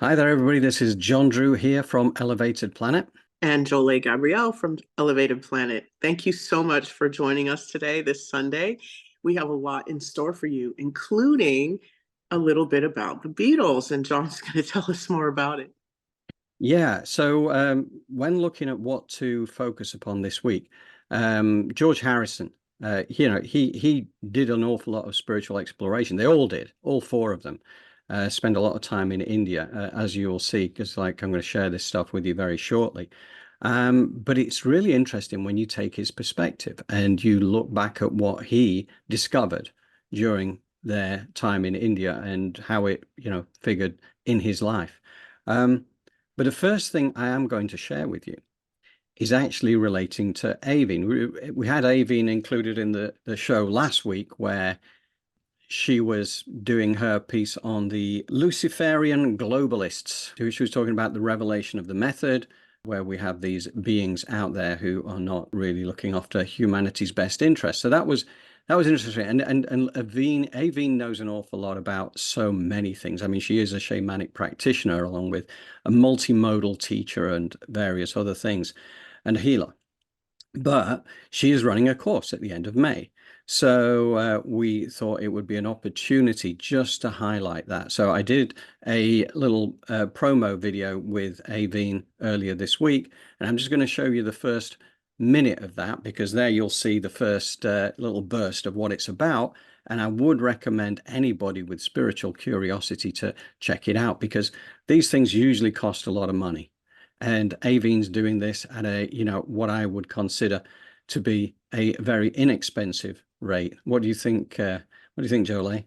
Hi there, everybody. This is John Drew here from Elevated Planet. And Jolie Gabrielle from Elevated Planet. Thank you so much for joining us today, this Sunday. We have a lot in store for you, including a little bit about the Beatles, and John's going to tell us more about it. Yeah, so when looking at what to focus upon this week, George Harrison, he did an awful lot of spiritual exploration. They all did, all four of them. Spend a lot of time in India, as you'll see, because like I'm going to share this stuff with you very shortly. But it's really interesting when you take his perspective and you look back at what he discovered during their time in India and how it, figured in his life. But the first thing I am going to share with you is actually relating to Aveen. We had Aveen included in the show last week where she was doing her piece on the Luciferian globalists. She was talking about the revelation of the method, where we have these beings out there who are not really looking after humanity's best interests. So that was interesting. And Aveen knows an awful lot about so many things. I mean, she is a shamanic practitioner along with a multimodal teacher and various other things, and a healer. But she is running a course at the end of May. So we thought it would be an opportunity just to highlight that. So I did a little promo video with Aveen earlier this week, and I'm just going to show you the first minute of that because there you'll see the first little burst of what it's about. And I would recommend anybody with spiritual curiosity to check it out because these things usually cost a lot of money. And Aveen's doing this at what I would consider to be a very inexpensive rate. What do you think? What do you think, Jolie?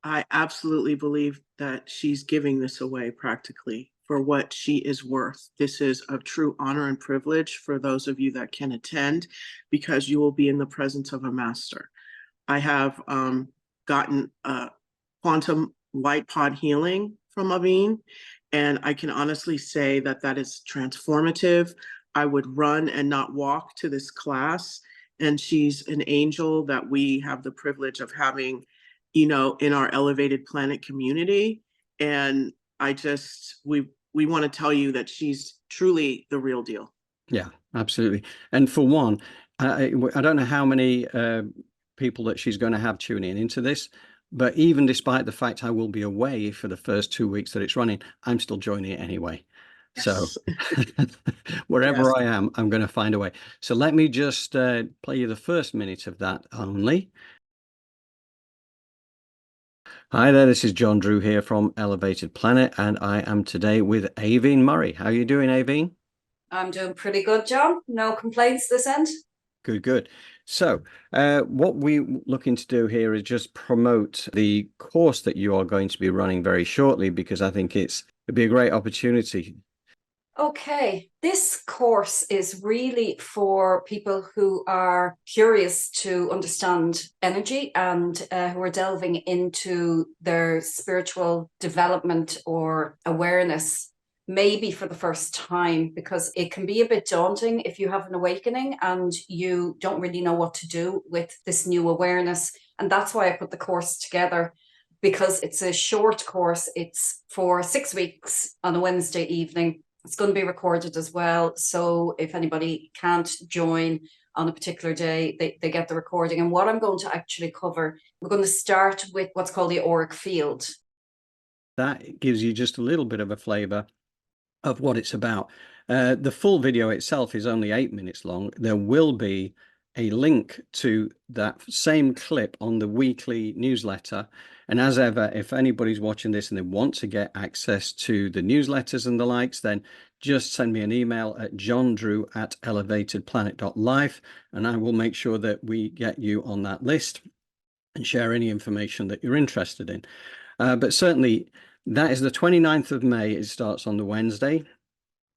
I absolutely believe that she's giving this away practically for what she is worth. This is a true honor and privilege for those of you that can attend because you will be in the presence of a master. I have gotten quantum light pod healing from Aveen, and I can honestly say that that is transformative. I would run and not walk to this class, and she's an angel that we have the privilege of having, in our Elevated Planet community. And we want to tell you that she's truly the real deal. Yeah, absolutely. And for one, I don't know how many people that she's going to have tuning into this, but even despite the fact I will be away for the first 2 weeks that it's running, I'm still joining it anyway. So Yes. wherever Yes. I am, I'm going to find a way. So let me just play you the first minute of that only. Hi there, this is John Drew here from Elevated Planet, and I am today with Aveen Murray. How are you doing, Aveen? I'm doing pretty good, John. No complaints this end. Good, good. So, what we're looking to do here is just promote the course that you are going to be running very shortly, because I think it'd be a great opportunity. Okay, this course is really for people who are curious to understand energy and who are delving into their spiritual development or awareness, maybe for the first time, because it can be a bit daunting if you have an awakening and you don't really know what to do with this new awareness. And that's why I put the course together, because it's a short course. It's for 6 weeks on a Wednesday evening. It's going to be recorded as well. So if anybody can't join on a particular day, they get the recording. And what I'm going to actually cover, we're going to start with what's called the auric field. That gives you just a little bit of a flavor of what it's about. The full video itself is only 8 minutes long. There will be a link to that same clip on the weekly newsletter. And as ever, if anybody's watching this and they want to get access to the newsletters and the likes, then just send me an email at johndrew@elevatedplanet.life, and I will make sure that we get you on that list and share any information that you're interested in. But certainly, that is the 29th of May. It starts on the Wednesday,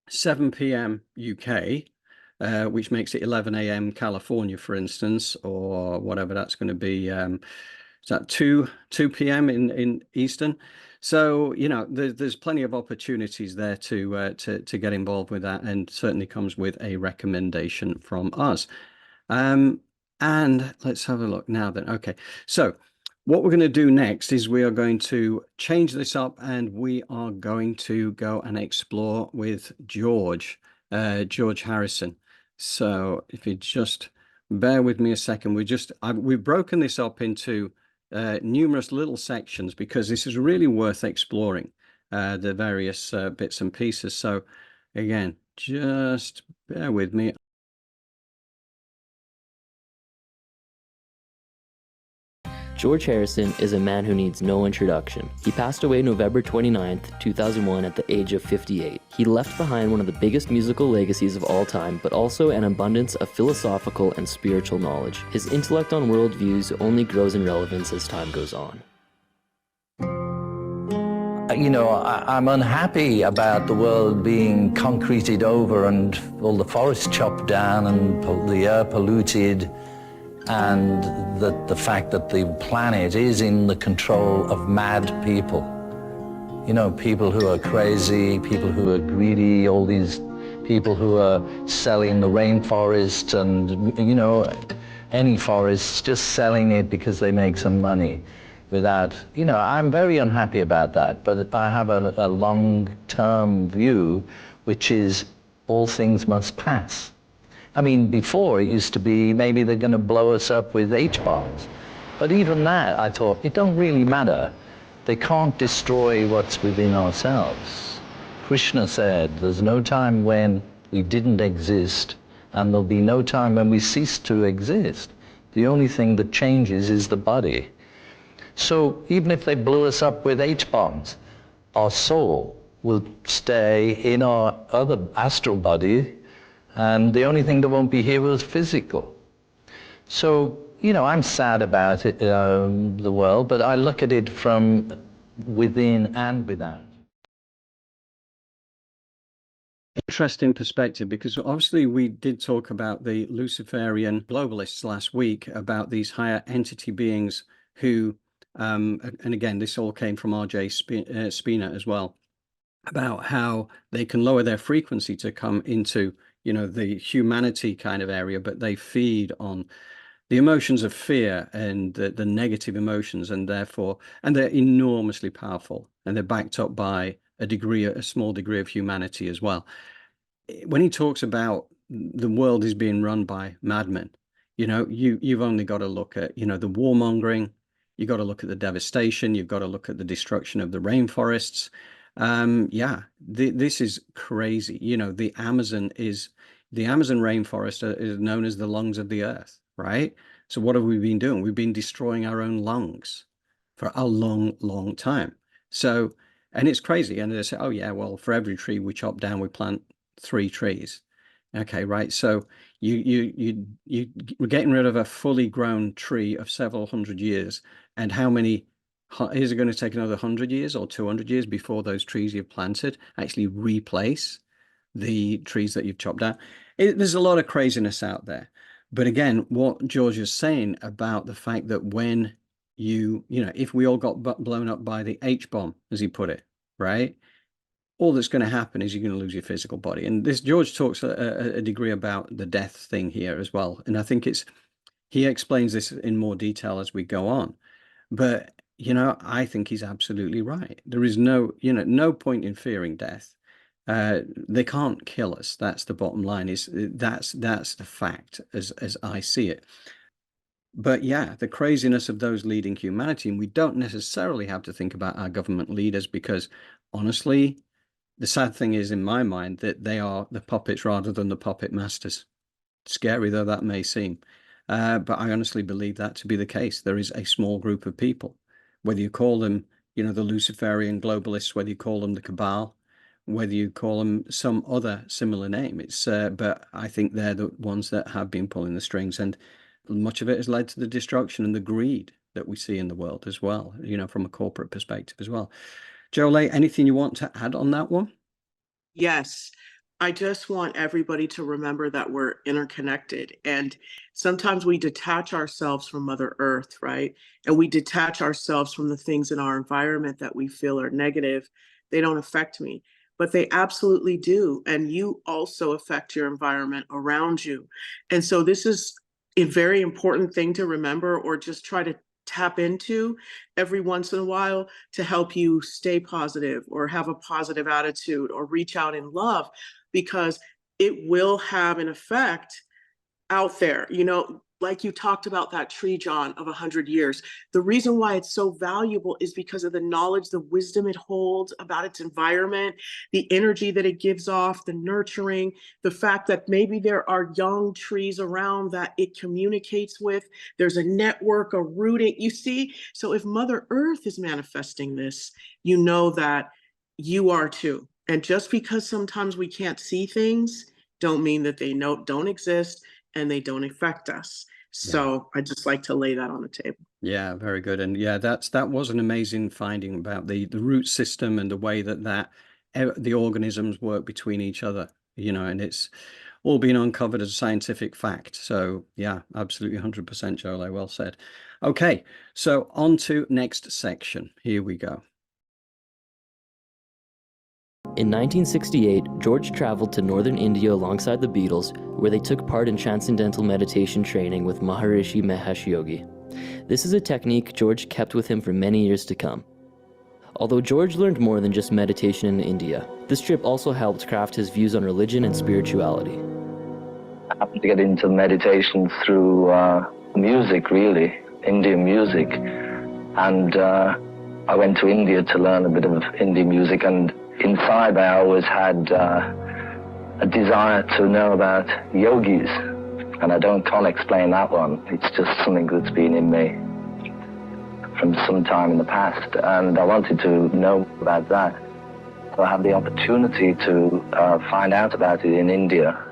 7 p.m. UK, which makes it 11 a.m. California, for instance, or whatever that's going to be. Is that 2 p.m. in Eastern? So, there's plenty of opportunities there to get involved with that, and certainly comes with a recommendation from us. And let's have a look now then. Okay, so What we're going to do next is we are going to change this up, and we are going to go and explore with George Harrison. So if you just bear with me a second, we've broken this up into numerous little sections because this is really worth exploring the various bits and pieces. So again, just bear with me. George Harrison is a man who needs no introduction. He passed away November 29th, 2001 at the age of 58. He left behind one of the biggest musical legacies of all time, but also an abundance of philosophical and spiritual knowledge. His intellect on worldviews only grows in relevance as time goes on. You know, I'm unhappy about the world being concreted over and all the forests chopped down and the air polluted, and the fact that the planet is in the control of mad people. You know, people who are crazy, people who are greedy, all these people who are selling the rainforest and, you know, any forest, just selling it because they make some money without, you know, I'm very unhappy about that, but I have a long-term view, which is all things must pass. I mean, before it used to be maybe they're going to blow us up with H-bombs. But even that, I thought, it don't really matter. They can't destroy what's within ourselves. Krishna said, there's no time when we didn't exist, and there'll be no time when we cease to exist. The only thing that changes is the body. So even if they blew us up with H-bombs, our soul will stay in our other astral body, and the only thing that won't be here is physical. So, you know, I'm sad about it, the world, but I look at it from within and without. Interesting perspective, because obviously we did talk about the Luciferian globalists last week, about these higher entity beings who, and again, this all came from R.J. Spina as well, about how they can lower their frequency to come into, you know, the humanity kind of area, but they feed on the emotions of fear and the negative emotions, and therefore, and they're enormously powerful, and they're backed up by a small degree of humanity as well. When he talks about the world is being run by madmen, you know, you've only got to look at, you know, the warmongering, you've got to look at the devastation, you've got to look at the destruction of the rainforests. This is crazy. You know, the Amazon rainforest is known as the lungs of the earth, right? So what have we been doing? We've been destroying our own lungs for a long time. So, and it's crazy. And they say, oh yeah, well, for every tree we chop down, we plant 3 trees. Okay, right. So we're getting rid of a fully grown tree of several hundred years. And how many is it going to take another 100 years or 200 years before those trees you've planted actually replace the trees that you've chopped down? There's a lot of craziness out there. But again, what George is saying about the fact that when you know, if we all got blown up by the H-bomb, as he put it, right? All that's going to happen is you're going to lose your physical body. And this George talks a degree about the death thing here as well. And I think he explains this in more detail as we go on. But, you know, I think he's absolutely right. There is no point in fearing death. They can't kill us. That's the bottom line. That's the fact as I see it. But yeah, the craziness of those leading humanity, and we don't necessarily have to think about our government leaders, because honestly, the sad thing is, in my mind, that they are the puppets rather than the puppet masters. Scary though that may seem. But I honestly believe that to be the case. There is a small group of people, whether you call them, you know, the Luciferian globalists, whether you call them the Cabal, whether you call them some other similar name. But I think they're the ones that have been pulling the strings, and much of it has led to the destruction and the greed that we see in the world as well, you know, from a corporate perspective as well. Jolie, anything you want to add on that one? Yes, I just want everybody to remember that we're interconnected. And sometimes we detach ourselves from Mother Earth, right? And we detach ourselves from the things in our environment that we feel are negative. They don't affect me, but they absolutely do. And you also affect your environment around you. And so this is a very important thing to remember, or just try to tap into every once in a while to help you stay positive or have a positive attitude or reach out in love, because it will have an effect out there. You know, like you talked about that tree, John, of 100 years. The reason why it's so valuable is because of the knowledge, the wisdom it holds about its environment, the energy that it gives off, the nurturing, the fact that maybe there are young trees around that it communicates with. There's a network, a rooting, you see? So if Mother Earth is manifesting this, you know that you are too. And just because sometimes we can't see things, don't mean that they don't exist and they don't affect us. So I just like to lay that on the table. Yeah, very good. And yeah, that was an amazing finding about the root system and the way that the organisms work between each other, you know, and it's all been uncovered as scientific fact. So yeah, absolutely 100%, Jolie, well said. Okay, so on to next section. Here we go. In 1968, George traveled to northern India alongside the Beatles, where they took part in transcendental meditation training with Maharishi Mahesh Yogi. This is a technique George kept with him for many years to come. Although George learned more than just meditation in India, this trip also helped craft his views on religion and spirituality. I happened to get into meditation through music, really, Indian music. And I went to India to learn a bit of Indian music, and inside I always had a desire to know about yogis, and can't explain that one. It's just something that's been in me from some time in the past, and I wanted to know about that. So I had the opportunity to find out about it in India,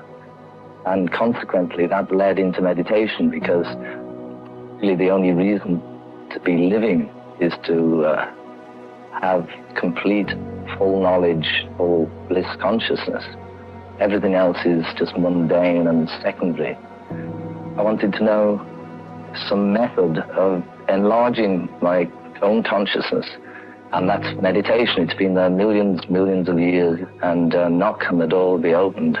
and consequently that led into meditation, because really the only reason to be living is to have complete, full knowledge, full bliss consciousness. Everything else is just mundane and secondary. I wanted to know some method of enlarging my own consciousness, and that's meditation. It's been there millions of years, and not can the door be opened.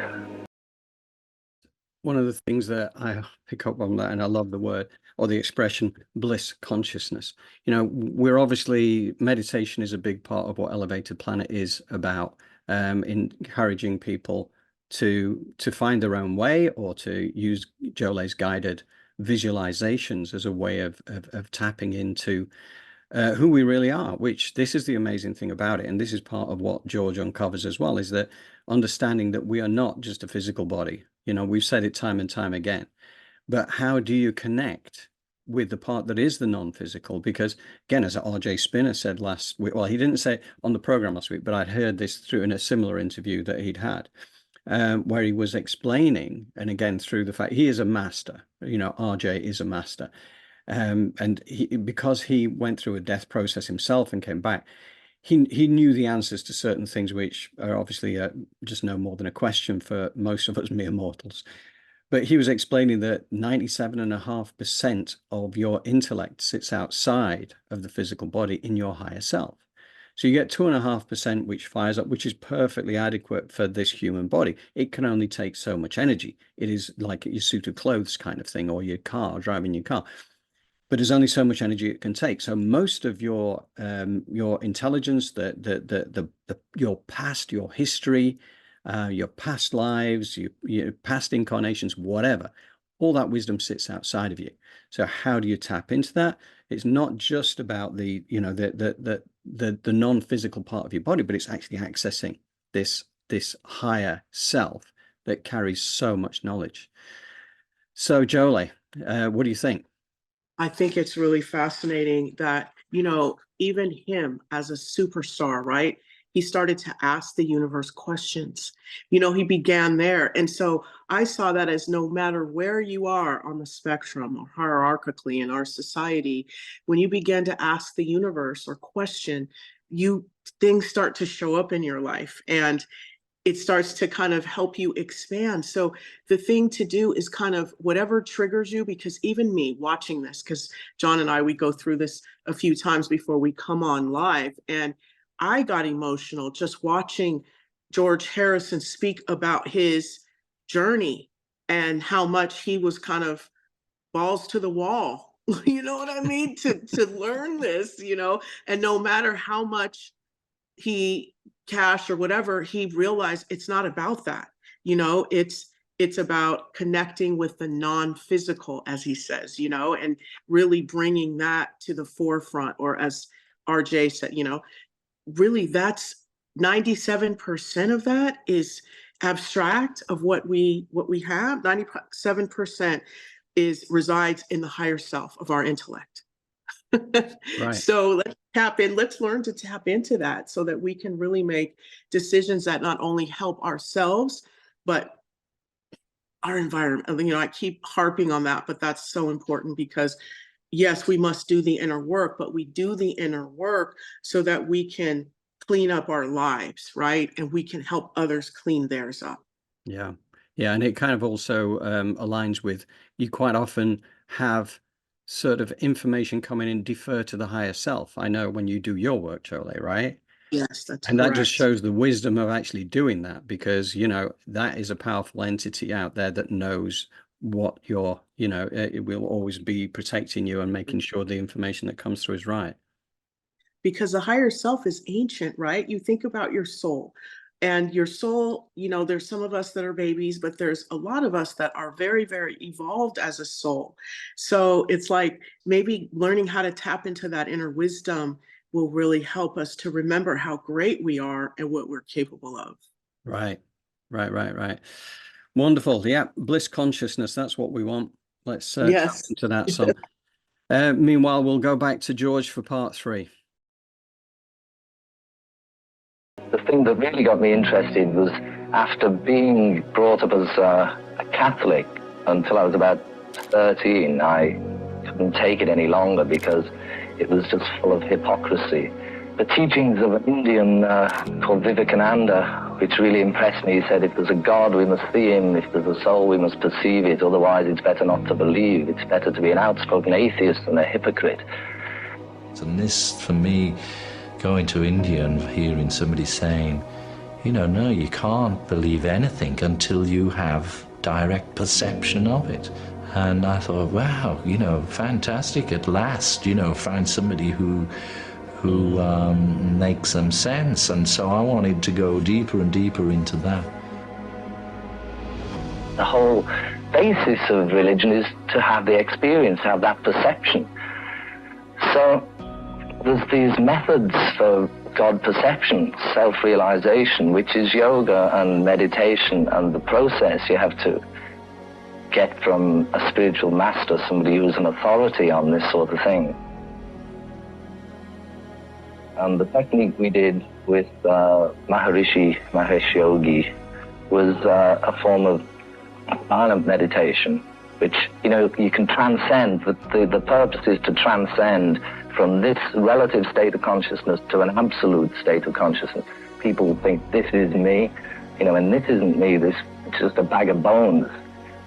One of the things that I pick up on that, and I love the word or the expression bliss consciousness. You know, we're obviously, meditation is a big part of what Elevated Planet is about, encouraging people to find their own way, or to use Jolie's guided visualizations as a way of tapping into who we really are, which this is the amazing thing about it. And this is part of what George uncovers as well, is that understanding that we are not just a physical body. You know, we've said it time and time again, but how do you connect with the part that is the non-physical? Because again, as R.J. Spinner said last week, well, he didn't say it on the program last week, but I'd heard this through in a similar interview that he'd had, where he was explaining, and again, through the fact he is a master, you know, R.J. is a master. And because he went through a death process himself and came back, he knew the answers to certain things, which are obviously just no more than a question for most of us mere mortals. But he was explaining that 97.5% of your intellect sits outside of the physical body in your higher self. So you get 2.5% which fires up, which is perfectly adequate for this human body. It can only take so much energy. It is like your suit of clothes kind of thing, or your car, driving your car. But there's only so much energy it can take. So most of your intelligence, your past, your history, your past lives, your past incarnations, whatever, all that wisdom sits outside of you. So how do you tap into that? It's not just about the non-physical part of your body, but it's actually accessing this higher self that carries so much knowledge. So Jolie, what do you think? I think it's really fascinating that, you know, even him as a superstar, right? He started to ask the universe questions. You know, he began there. And so I saw that as no matter where you are on the spectrum or hierarchically in our society, when you begin to ask the universe or question, things start to show up in your life. And it starts to kind of help you expand. So the thing to do is kind of whatever triggers you, because even me watching this, because John and I, we go through this a few times before we come on live, and I got emotional just watching George Harrison speak about his journey and how much he was kind of balls to the wall You know what I mean? To learn this, and no matter how much he cash or whatever, he realized it's not about that. It's about connecting with the non-physical, as he says, and really bringing that to the forefront. Or as RJ said, really that's 97% of that is abstract of what we have. 97% is resides in the higher self of our intellect. Right. So let's learn to tap into that so that we can really make decisions that not only help ourselves, but our environment. I keep harping on that, but that's so important because yes, we must do the inner work, but we do the inner work so that we can clean up our lives, right? And we can help others clean theirs up. Yeah. Yeah. And it kind of also aligns with, you quite often have sort of information coming in, defer to the higher self. I know when you do your work, Chole, right? Yes, that's And that correct. just shows the wisdom of actually doing that, because, that is a powerful entity out there that knows what it will always be protecting you and making sure the information that comes through is right. Because the higher self is ancient, right? You think about your soul. And your soul, there's some of us that are babies, but there's a lot of us that are very, very evolved as a soul. So it's like maybe learning how to tap into that inner wisdom will really help us to remember how great we are and what we're capable of. Right. Wonderful. Yeah. Bliss consciousness. That's what we want. Let's tap Yes. into that some. Meanwhile, we'll go back to George for part 3. The thing that really got me interested was after being brought up as a Catholic until I was about 13, I couldn't take it any longer because it was just full of hypocrisy. The teachings of an Indian called Vivekananda, which really impressed me, he said, if there's a God, we must see him. If there's a soul, we must perceive it. Otherwise, it's better not to believe. It's better to be an outspoken atheist than a hypocrite. And this, for me, going to India and hearing somebody saying, no, you can't believe anything until you have direct perception of it. And I thought, wow, fantastic, at last, find somebody who makes some sense. And so I wanted to go deeper and deeper into that. The whole basis of religion is to have the experience, have that perception. So there's these methods for God perception, self-realization, which is yoga and meditation and the process you have to get from a spiritual master, somebody who's an authority on this sort of thing. And the technique we did with Maharishi Mahesh Yogi was a form of silent meditation, which, you can transcend. The purpose is to transcend from this relative state of consciousness to an absolute state of consciousness. People think this is me, and this isn't me, this is just a bag of bones.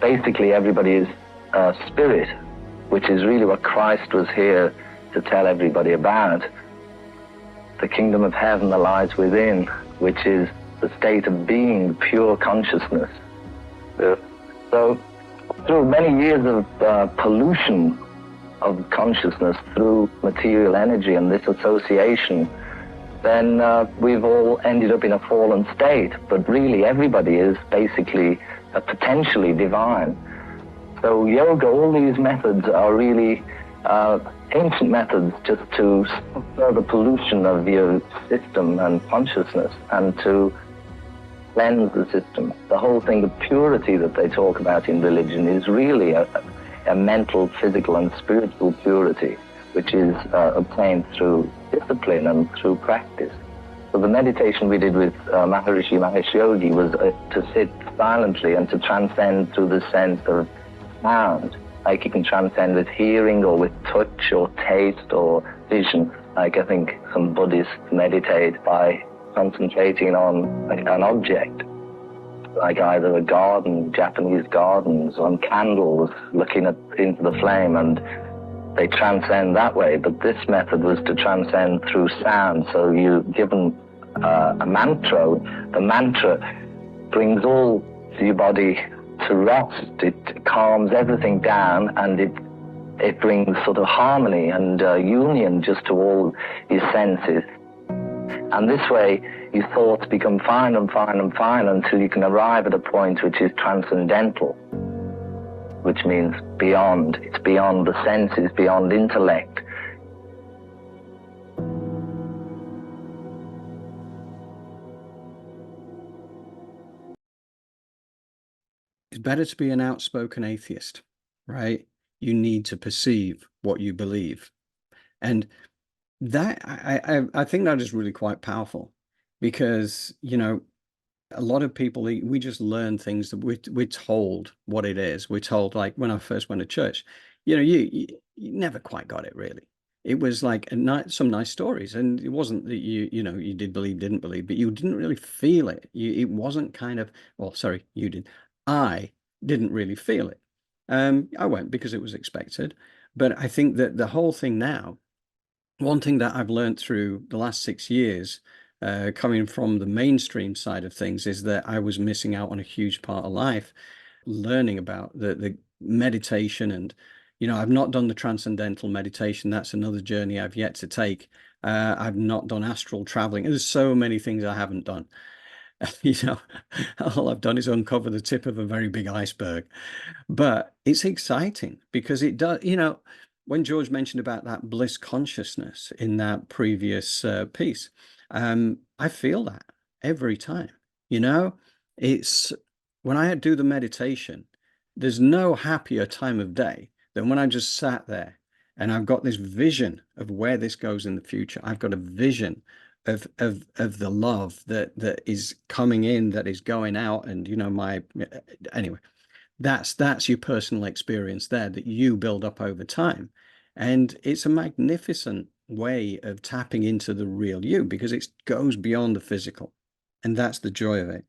Basically, everybody is spirit, which is really what Christ was here to tell everybody about. The kingdom of heaven that lies within, which is the state of being, pure consciousness. So, through many years of pollution of consciousness through material energy and this association, then we've all ended up in a fallen state. But really, everybody is basically potentially divine. So yoga, all these methods are really ancient methods just to further pollution of your system and consciousness and to cleanse the system. The whole thing, the purity that they talk about in religion is really a mental, physical and spiritual purity, which is obtained through discipline and through practice. So the meditation we did with Maharishi Mahesh Yogi was to sit silently and to transcend through the sense of sound. Like you can transcend with hearing or with touch or taste or vision. Like I think some Buddhists meditate by concentrating on an object, like either a garden, Japanese gardens, on candles, looking into the flame, and they transcend that way. But this method was to transcend through sound. So you're given a mantra. The mantra brings all your body to rest. It calms everything down and it It brings sort of harmony and union just to all your senses. And this way, your thoughts become fine and fine and fine until you can arrive at a point which is transcendental, which means beyond. It's beyond the senses, beyond intellect. It's better to be an outspoken atheist, right? You need to perceive what you believe. And that I think that is really quite powerful, because, you know, a lot of people, we just learn things that we're told what it is. We're told, like when I first went to church, you know, you never quite got it really. It was like some nice stories, and it wasn't that you know, you did believe, didn't believe, but you didn't really feel it. It wasn't kind of, well, sorry, you did. I didn't really feel it. I went because it was expected, but I think that the whole thing now, one thing that I've learned through the last 6 years, coming from the mainstream side of things, is that I was missing out on a huge part of life, learning about the meditation. And, you know, I've not done the transcendental meditation. That's another journey I've yet to take. I've not done astral traveling. There's so many things I haven't done. You know, all I've done is uncover the tip of a very big iceberg. But it's exciting because it does, you know, when George mentioned about that bliss consciousness in that previous piece, I feel that every time. You know, it's when I do the meditation, there's no happier time of day than when I just sat there and I've got this vision of where this goes in the future. I've got a vision of the love that is coming in, that is going out, and, you know, anyway, that's your personal experience there that you build up over time. And it's a magnificent way of tapping into the real you, because it goes beyond the physical. And that's the joy of it.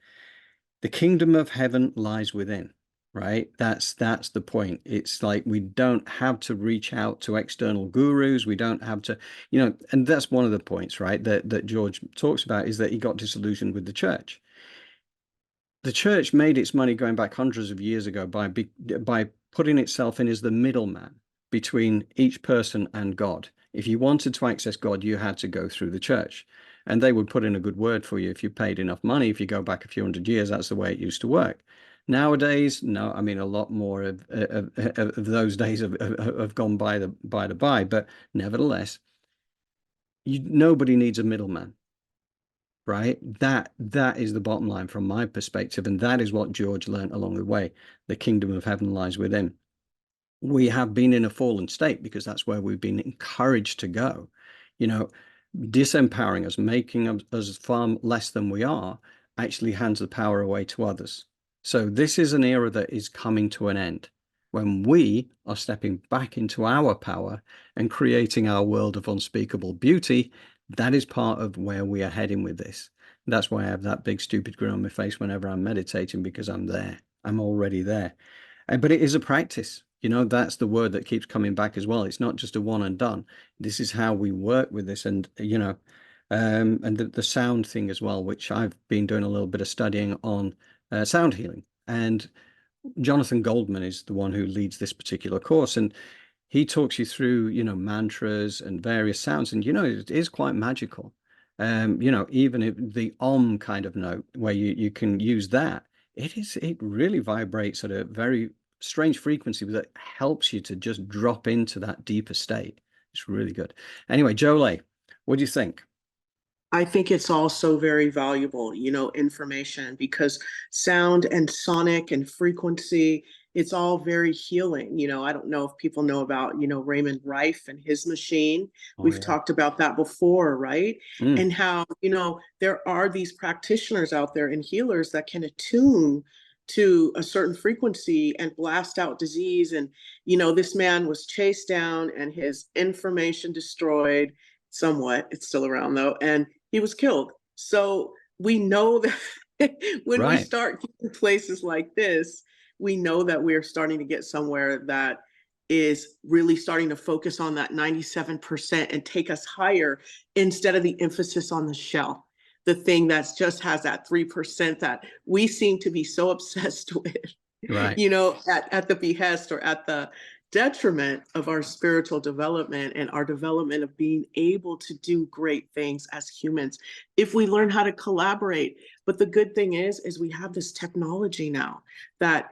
The kingdom of heaven lies within, right? That's the point. It's like, we don't have to reach out to external gurus. We don't have to, you know, and that's one of the points, right, that George talks about, is that he got disillusioned with the church. The church made its money going back hundreds of years ago by putting itself in as the middleman between each person and God. If you wanted to access God, you had to go through the church, and they would put in a good word for you if you paid enough money. If you go back a few hundred years, that's the way it used to work. Nowadays, no, I mean, a lot more of those days have gone by the by, but nevertheless, nobody needs a middleman. Right? That is the bottom line from my perspective. And that is what George learned along the way. The kingdom of heaven lies within. We have been in a fallen state because that's where we've been encouraged to go, you know, disempowering us, making us far less than we are, actually hands the power away to others. So this is an era that is coming to an end, when we are stepping back into our power and creating our world of unspeakable beauty. That is part of where we are heading with this. That's why I have that big stupid grin on my face whenever I'm meditating, because I'm there. I'm already there. But it is a practice. You know, that's the word that keeps coming back as well. It's not just a one and done. This is how we work with this. And, you know, and the sound thing as well, which I've been doing a little bit of studying on sound healing. And Jonathan Goldman is the one who leads this particular course. And he talks you through, you know, mantras and various sounds. And, you know, it is quite magical. You know, even if the kind of note, where you can use that, it really vibrates at a very strange frequency that helps you to just drop into that deeper state. It's really good. Anyway, Jolie, what do you think? I think it's also very valuable, you know, information, because sound and sonic and frequency, it's all very healing. You know, I don't know if people know about, you know, Raymond Rife and his machine. We've talked about that before, right? And how, you know, there are these practitioners out there and healers that can attune to a certain frequency and blast out disease. And, you know, this man was chased down and his information destroyed somewhat. It's still around though. And he was killed. So we know that when we start getting places like this, we know that we're starting to get somewhere that is really starting to focus on that 97% and take us higher, instead of the emphasis on the shell, the thing that's just has that 3% that we seem to be so obsessed with, Right. you know, at the behest or at the, detriment of our spiritual development and our development of being able to do great things as humans if we learn how to collaborate. But the good thing is we have this technology now that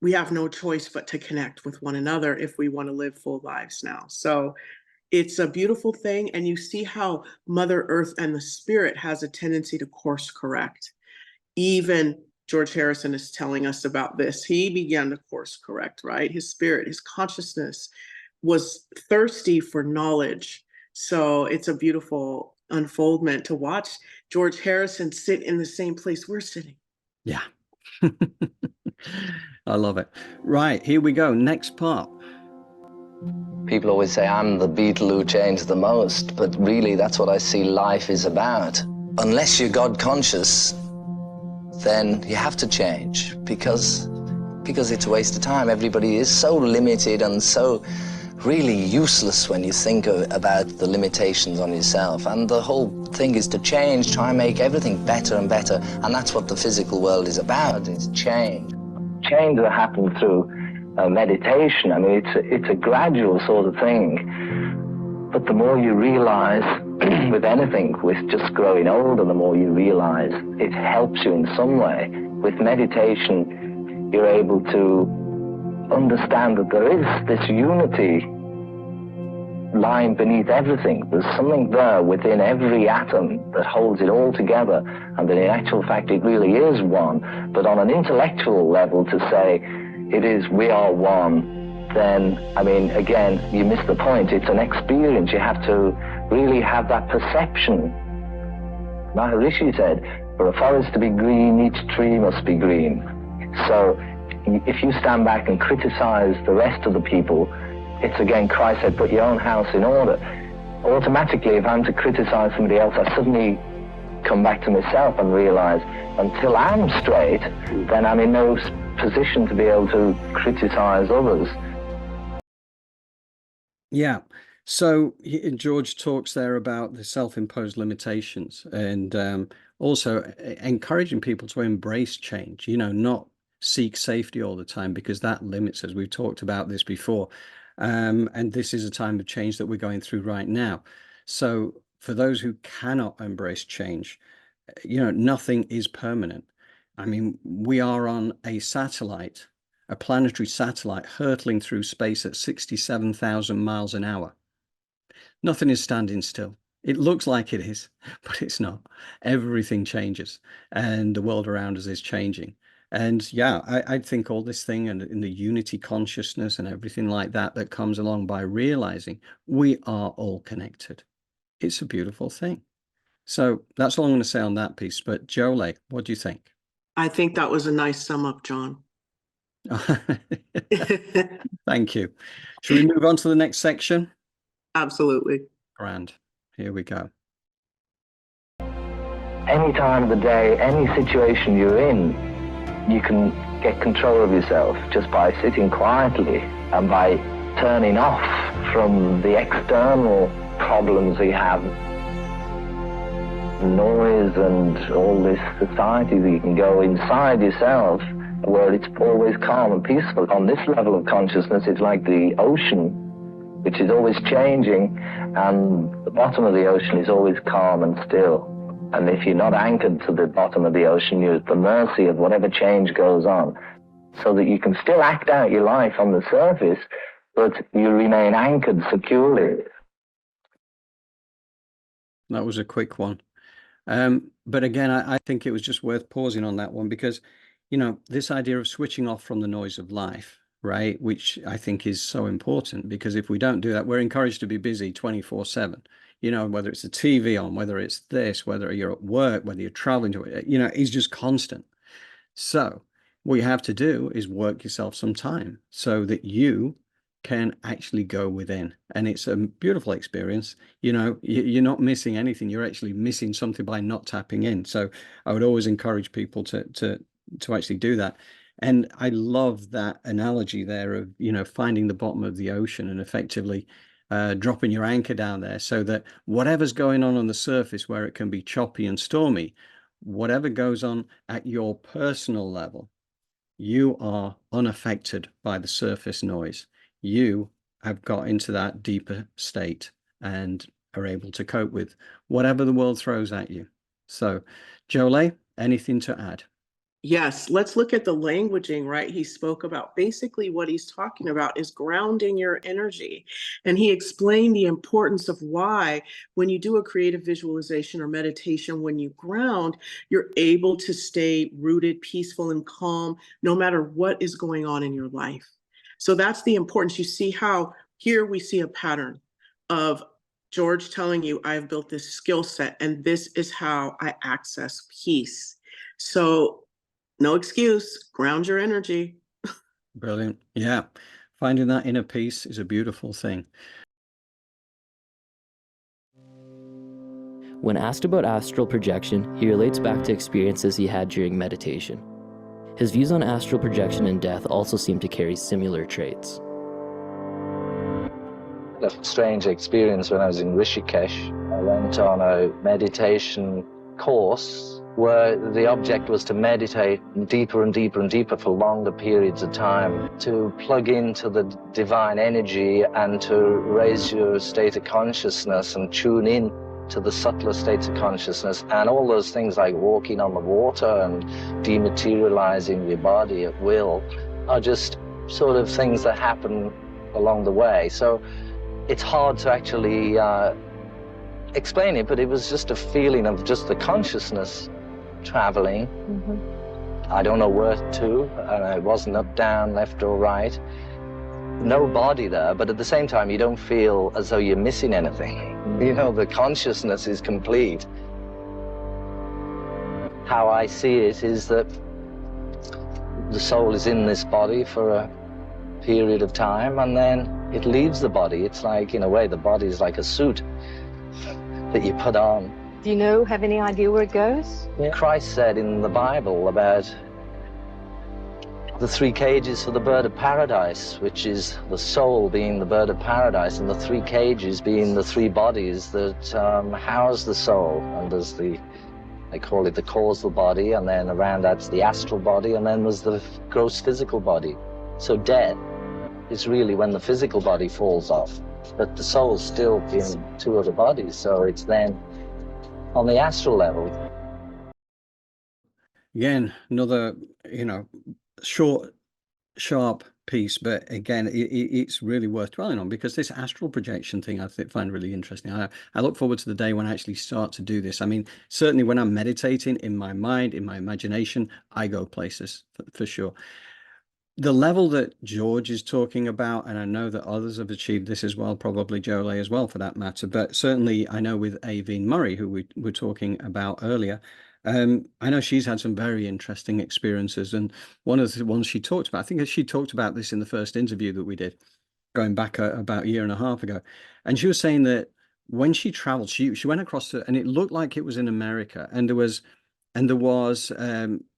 we have no choice but to connect with one another if we want to live full lives now. So it's a beautiful thing. And you see how Mother Earth and the spirit has a tendency to course correct. Even George Harrison is telling us about this. He began to course correct, right? His spirit, his consciousness was thirsty for knowledge. So it's a beautiful unfoldment to watch George Harrison sit in the same place we're sitting. Yeah. I love it. Right, here we go. Next part. People always say I'm the Beatle who changed the most, but really that's what I see life is about. Unless you're God conscious, then you have to change because it's a waste of time. Everybody is so limited and so really useless when you think about the limitations on yourself. And the whole thing is to change, try and make everything better and better. And that's what the physical world is about, is change. Change that happens through meditation. I mean, it's a gradual sort of thing. But the more you realize with anything, with just growing older, the more you realize it helps you in some way. With meditation, you're able to understand that there is this unity lying beneath everything. There's something there within every atom that holds it all together, and that in actual fact it really is one. But on an intellectual level, to say it is we are one, then, I mean, again, you miss the point. It's an experience. You have to really have that perception. Maharishi said, for a forest to be green, each tree must be green. So if you stand back and criticize the rest of the people, it's again, Christ said, put your own house in order. Automatically, if I'm to criticize somebody else, I suddenly come back to myself and realize until I'm straight, then I'm in no position to be able to criticize others. Yeah. So George talks there about the self-imposed limitations and also encouraging people to embrace change, not seek safety all the time, because that limits us. We've talked about this before. And this is a time of change that we're going through right now. So for those who cannot embrace change, nothing is permanent. I mean, we are on a satellite, a planetary satellite hurtling through space at 67,000 miles an hour. Nothing is standing still. It looks like it is, but it's not. Everything changes, and the world around us is changing. And yeah, I think all this thing and in the unity consciousness and everything like that comes along by realizing we are all connected. It's a beautiful thing. So that's all I'm going to say on that piece. But Jolie, what do you think? I think that was a nice sum up, John. Thank you. Should we move on to the next section? Absolutely. Grand. Here we go. Any time of the day, any situation you're in, you can get control of yourself just by sitting quietly and by turning off from the external problems you have. Noise and all this society, that you can go inside yourself where it's always calm and peaceful. On this level of consciousness, it's like the ocean, which is always changing, and the bottom of the ocean is always calm and still. And if you're not anchored to the bottom of the ocean, you're at the mercy of whatever change goes on. So that you can still act out your life on the surface, but you remain anchored securely. That was a quick one. But again, I think it was just worth pausing on that one because, this idea of switching off from the noise of life, right? Which I think is so important, because if we don't do that, we're encouraged to be busy 24/7. Whether it's the TV on, whether it's this, whether you're at work, whether you're traveling to it, it's just constant. So what you have to do is work yourself some time so that you can actually go within. And it's a beautiful experience. You're not missing anything. You're actually missing something by not tapping in. So I would always encourage people to actually do that. And I love that analogy there of, finding the bottom of the ocean and effectively dropping your anchor down there so that whatever's going on the surface where it can be choppy and stormy, whatever goes on at your personal level, you are unaffected by the surface noise. you have got into that deeper state and are able to cope with whatever the world throws at you. So, Jolie, anything to add? Yes, let's look at the languaging, right? He spoke about basically what he's talking about is grounding your energy. And he explained the importance of why, when you do a creative visualization or meditation, when you ground, you're able to stay rooted, peaceful, and calm, no matter what is going on in your life. So that's the importance. You see how here we see a pattern of George telling you, I've built this skill set, and this is how I access peace. So no excuse, ground your energy. Brilliant. Yeah. Finding that inner peace is a beautiful thing. When asked about astral projection, he relates back to experiences he had during meditation. His views on astral projection and death also seem to carry similar traits. A strange experience when I was in Rishikesh. I went on a meditation course where the object was to meditate deeper and deeper and deeper for longer periods of time, to plug into the divine energy and to raise your state of consciousness and tune in to the subtler states of consciousness, and all those things like walking on the water and dematerializing your body at will are just sort of things that happen along the way. So it's hard to actually explain it, but it was just a feeling of just the consciousness traveling. I don't know where to, and I wasn't up, down, left or right. No body there, but at the same time you don't feel as though you're missing anything. You know, the consciousness is complete. How I see it is that the soul is in this body for a period of time, and then it leaves the body. It's like, in a way, the body is like a suit that you put on. Do you have any idea where it goes? Christ said in the Bible about the 3 cages for the bird of paradise, which is the soul being the bird of paradise, and the 3 cages being the 3 bodies that house the soul. And there's they call it the causal body, and then around that's the astral body, and then there's the gross physical body. So death is really when the physical body falls off, but the soul's still in 2 other bodies, so it's then on the astral level. Again, another, short, sharp piece, but again, it's really worth dwelling on, because this astral projection thing I find really interesting. I look forward to the day when I actually start to do this. I mean, certainly when I'm meditating, in my mind, in my imagination, I go places for sure. The level that George is talking about, and I know that others have achieved this as well, probably Jolie as well for that matter, but certainly I know with Aveen Murray, who we were talking about earlier, I know she's had some very interesting experiences, and one of the ones she talked about, I think she talked about this in the first interview that we did, going back about a year and a half ago, and she was saying that when she traveled, she went across to, and it looked like it was in America, and there was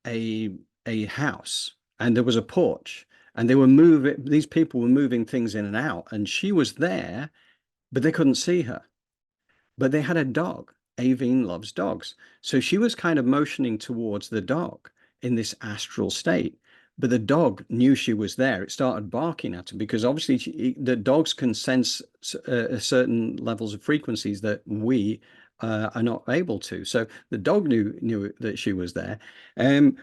a house, and there was a porch, and these people were moving things in and out, and she was there, but they couldn't see her. But they had a dog. Aveen loves dogs. So she was kind of motioning towards the dog in this astral state. But the dog knew she was there. It started barking at her, because obviously the dogs can sense certain levels of frequencies that we are not able to. So the dog knew that she was there.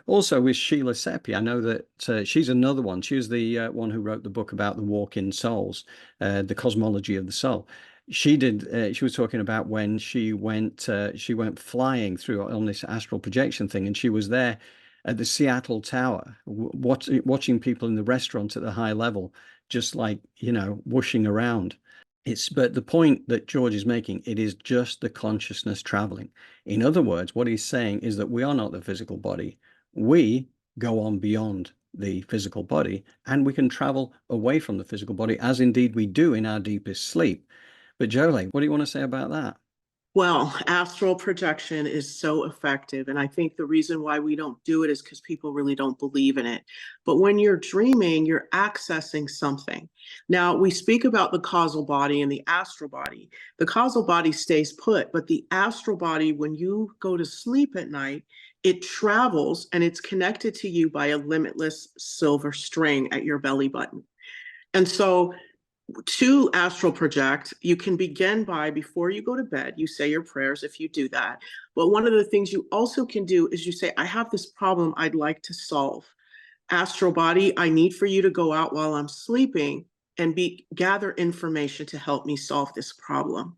Also with Sheila Seppi, I know that she's another one. She was the one who wrote the book about the walk-in souls, the cosmology of the soul. She was talking about when she went flying through on this astral projection thing, and she was there at the Seattle Tower, watching people in the restaurant at the high level, just like, whooshing around. But the point that George is making, it is just the consciousness traveling. In other words, what he's saying is that we are not the physical body. We go on beyond the physical body, and we can travel away from the physical body, as indeed we do in our deepest sleep. But Jolie, what do you want to say about that? Well, astral projection is so effective. And I think the reason why we don't do it is because people really don't believe in it. But when you're dreaming, you're accessing something. Now, we speak about the causal body and the astral body. The causal body stays put, but the astral body, when you go to sleep at night, it travels, and it's connected to you by a limitless silver string at your belly button. And so to astral project, you can begin by, before you go to bed, you say your prayers if you do that. But one of the things you also can do is you say, I have this problem I'd like to solve. Astral body, I need for you to go out while I'm sleeping and gather information to help me solve this problem.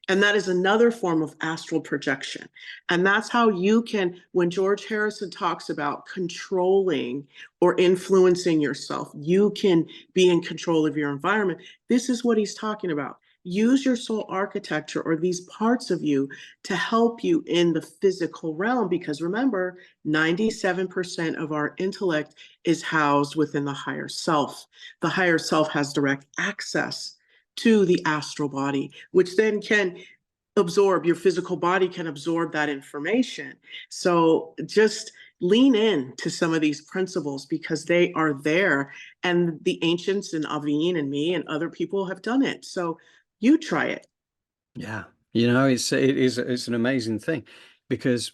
And that is another form of astral projection. And that's how you can, when George Harrison talks about controlling or influencing yourself, you can be in control of your environment. This is what he's talking about. Use your soul architecture or these parts of you to help you in the physical realm, because remember, 97% of our intellect is housed within the higher self. The higher self has direct access to the astral body, which then can absorb, your physical body can absorb that information. So just lean in to some of these principles because they are there, and the ancients and Aveen and me and other people have done it. So you try it. Yeah, it's an amazing thing, because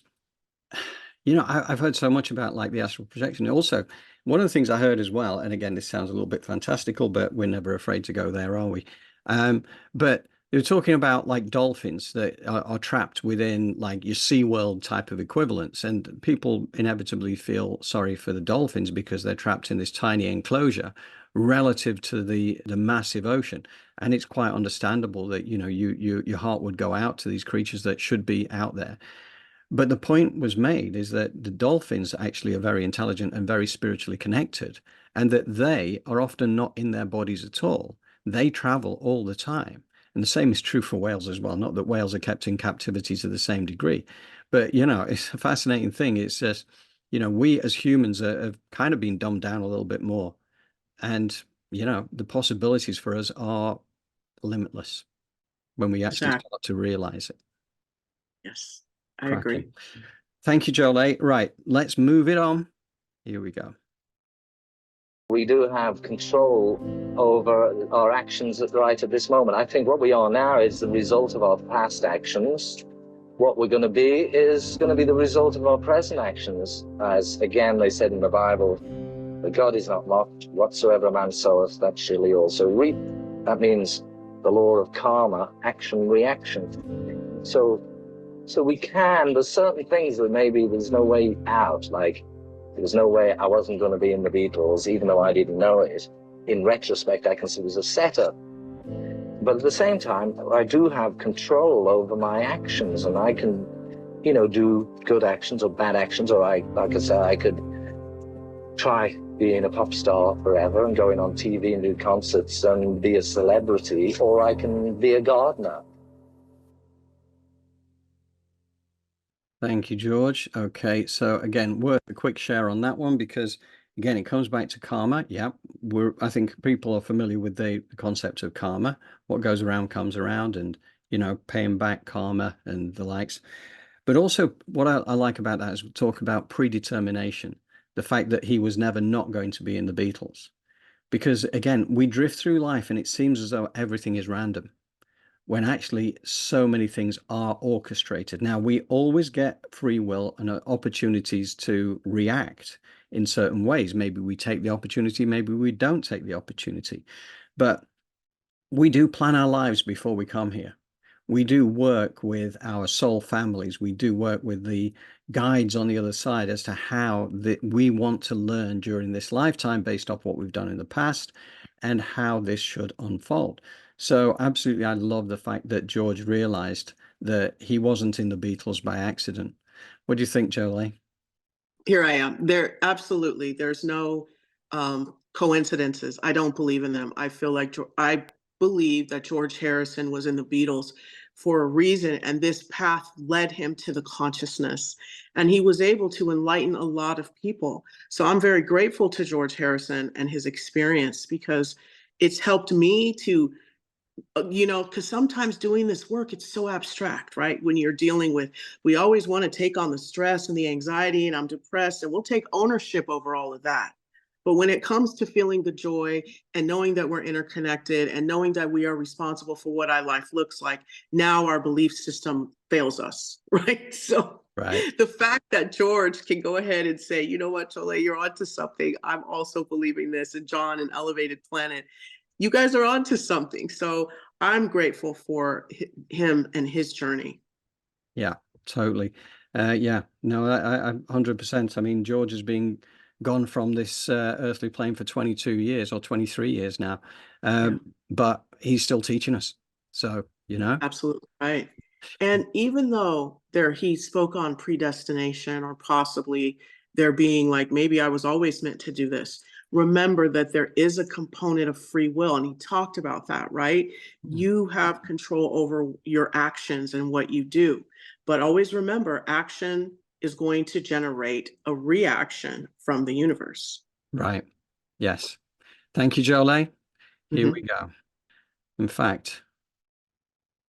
I've heard so much about like the astral projection. Also, one of the things I heard as well, and again, this sounds a little bit fantastical, but we're never afraid to go there, are we? But they were talking about like dolphins that are trapped within like your SeaWorld type of equivalents, and people inevitably feel sorry for the dolphins because they're trapped in this tiny enclosure relative to the massive ocean. And it's quite understandable that your heart would go out to these creatures that should be out there. But the point was made is that the dolphins actually are very intelligent and very spiritually connected, and that they are often not in their bodies at all. They travel all the time. And the same is true for whales as well. Not that whales are kept in captivity to the same degree, but it's a fascinating thing. It's just, we as humans have kind of been dumbed down a little bit more. And, the possibilities for us are limitless when we actually Exactly. start to realize it. Yes, I agree. Thank you, Jolie. Right, let's move it on. Here we go. We do have control over our actions right at this moment. I think what we are now is the result of our past actions. What we're going to be is going to be the result of our present actions. As again, they said in the Bible, that God is not mocked. Whatsoever a man soweth, that shall he also reap. That means the law of karma, action, reaction. So we can, there's certain things that maybe there's no way out, like there's no way I wasn't going to be in the Beatles, even though I didn't know it. In retrospect, I can see it was a setup. But at the same time, I do have control over my actions, and I can, do good actions or bad actions, or like I said, I could try being a pop star forever and going on TV and do concerts and be a celebrity, or I can be a gardener. Thank you, George. Okay, so again, worth a quick share on that one, because again, it comes back to karma. Yeah, I think people are familiar with the concept of karma. What goes around comes around, and paying back karma and the likes. But also, what I like about that is we talk about predetermination, the fact that he was never not going to be in the Beatles. Because again, we drift through life and it seems as though everything is random, when actually so many things are orchestrated. Now, we always get free will and opportunities to react in certain ways. Maybe we take the opportunity, maybe we don't take the opportunity. But we do plan our lives before we come here. We do work with our soul families. We do work with the guides on the other side as to how we want to learn during this lifetime based off what we've done in the past and how this should unfold. So absolutely, I love the fact that George realized that he wasn't in the Beatles by accident. What do you think, Jolie? Here I am. Absolutely, there's no coincidences. I don't believe in them. I believe that George Harrison was in the Beatles for a reason, and this path led him to the consciousness, and he was able to enlighten a lot of people. So I'm very grateful to George Harrison and his experience, because it's helped me to because sometimes doing this work, it's so abstract, right? When you're dealing with, we always want to take on the stress and the anxiety, and I'm depressed, and we'll take ownership over all of that. But when it comes to feeling the joy and knowing that we're interconnected and knowing that we are responsible for what our life looks like, now our belief system fails us, right? So Right. the fact that George can go ahead and say, you know what, Jolie, you're onto something. I'm also believing this, and John, an elevated planet. you guys are onto something. So I'm grateful for him and his journey. Yeah, totally. Yeah, no, I 100%. I mean, George has been gone from this earthly plane for 22 years or 23 years now, but he's still teaching us. So, you know. Absolutely right. And even though he spoke on predestination, or possibly there being like, maybe I was always meant to do this, remember that there is a component of free will. And he talked about that, right? You have control over your actions and what you do. But always remember, action is going to generate a reaction from the universe. Right. Yes. Thank you, Jolie. Here we go. In fact,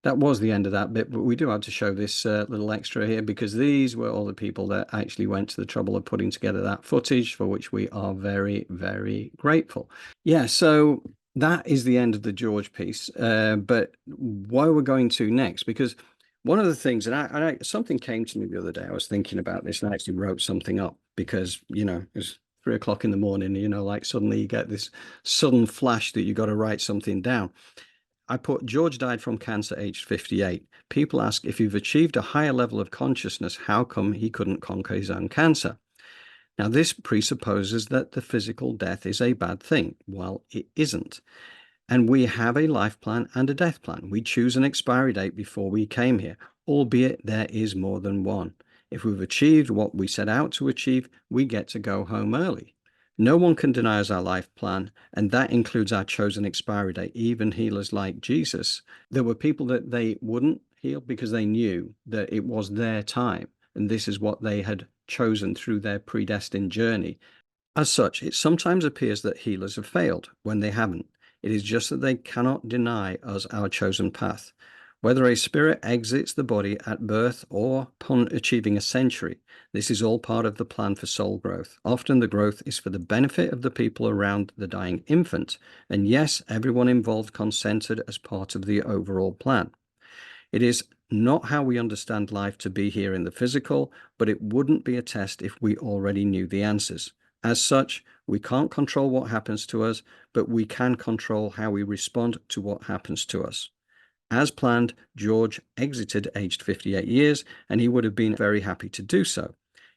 that was the end of that bit, but we do have to show this little extra here, because these were all the people that actually went to the trouble of putting together that footage, for which we are very, very grateful. Yeah, so that is the end of the George piece. But where we're going to next, because one of the things, and something came to me the other day, I was thinking about this and I actually wrote something up, because, you know, it was 3 o'clock in the morning, you know, like suddenly you get this sudden flash that you got to write something down. I put, George died from cancer aged 58. People ask, if you've achieved a higher level of consciousness, how come he couldn't conquer his own cancer? Now, this presupposes that the physical death is a bad thing. Well, it isn't. And we have a life plan and a death plan. We choose an expiry date before we came here, albeit there is more than one. If we've achieved what we set out to achieve, we get to go home early. No one can deny us our life plan, and that includes our chosen expiry date. Even healers like Jesus, there were people that they wouldn't heal because they knew that it was their time, and this is what they had chosen through their predestined journey. As such, it sometimes appears that healers have failed when they haven't. It is just that they cannot deny us our chosen path. Whether a spirit exits the body at birth or upon achieving a century, this is all part of the plan for soul growth. Often the growth is for the benefit of the people around the dying infant, and yes, everyone involved consented as part of the overall plan. It is not how we understand life to be here in the physical, but it wouldn't be a test if we already knew the answers. As such, we can't control what happens to us, but we can control how we respond to what happens to us. As planned, George exited aged 58 years, and he would have been very happy to do so.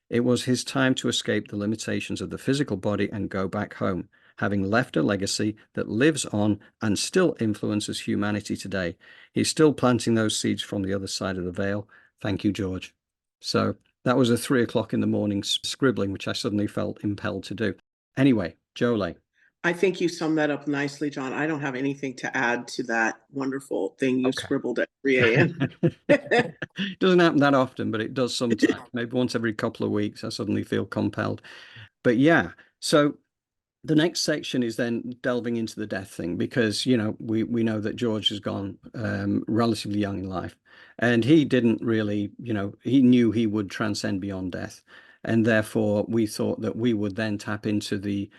It was his time to escape the limitations of the physical body and go back home, having left a legacy that lives on and still influences humanity today. He's still planting those seeds from the other side of the veil. Thank you, George. So that was a 3 o'clock in the morning scribbling, which I suddenly felt impelled to do. Anyway, Jolie. I think you summed that up nicely, John. I don't have anything to add to that wonderful thing you scribbled at 3 a.m. It doesn't happen that often, but it does sometimes. Maybe once every couple of weeks, I suddenly feel compelled. But yeah, so the next section is then delving into the death thing, because, you know, we know that George has gone relatively young in life, and he didn't really, you know, he knew he would transcend beyond death. And therefore, we thought that we would then tap into the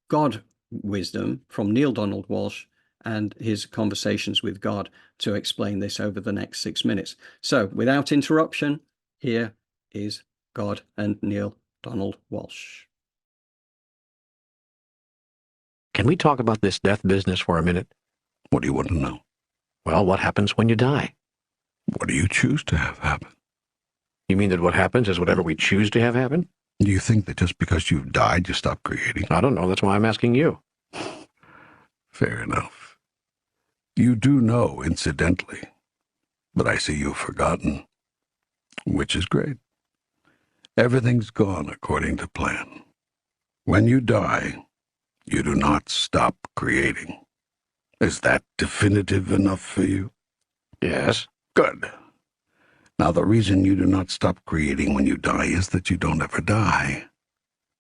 God wisdom from Neil Donald Walsh and his conversations with God to explain this over the next 6 minutes. So without interruption, here is God and Neil Donald Walsh. Can we talk about this death business for a minute? What do you want to know? Well, what happens when you die? What do you choose to have happen? You mean that what happens is whatever we choose to have happen? Do you think that just because you've died, you stop creating? I don't know. That's why I'm asking you. Fair enough. You do know, incidentally, but I see you've forgotten, which is great. Everything's gone according to plan. When you die, you do not stop creating. Is that definitive enough for you? Yes. Good. Now, the reason you do not stop creating when you die is that you don't ever die.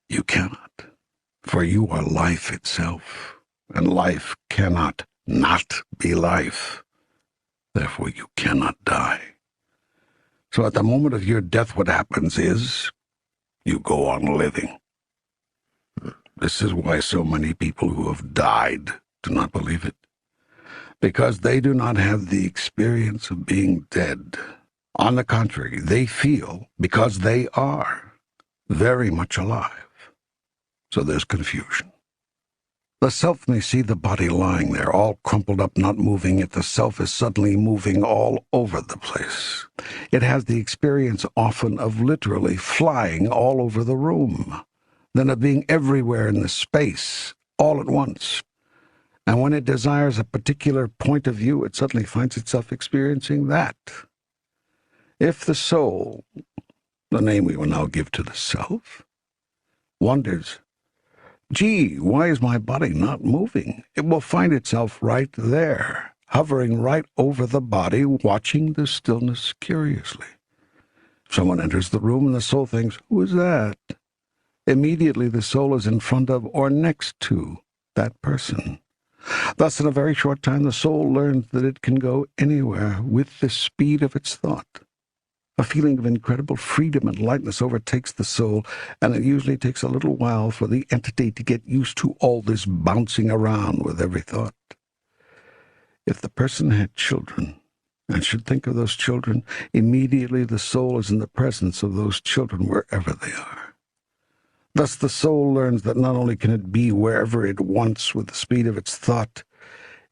You cannot, for you are life itself, and life cannot not be life. Therefore, you cannot die. So at the moment of your death, what happens is you go on living. This is why so many people who have died do not believe it, because they do not have the experience of being dead. On the contrary, they feel, because they are, very much alive. So there's confusion. The self may see the body lying there, all crumpled up, not moving, yet the self is suddenly moving all over the place. It has the experience often of literally flying all over the room, then of being everywhere in the space, all at once. And when it desires a particular point of view, it suddenly finds itself experiencing that. If the soul, the name we will now give to the self, wonders, gee, why is my body not moving? It will find itself right there, hovering right over the body, watching the stillness curiously. Someone enters the room and the soul thinks, who is that? Immediately the soul is in front of or next to that person. Thus, in a very short time, the soul learns that it can go anywhere with the speed of its thought. A feeling of incredible freedom and lightness overtakes the soul, and it usually takes a little while for the entity to get used to all this bouncing around with every thought. If the person had children, and should think of those children, immediately the soul is in the presence of those children wherever they are. Thus the soul learns that not only can it be wherever it wants with the speed of its thought,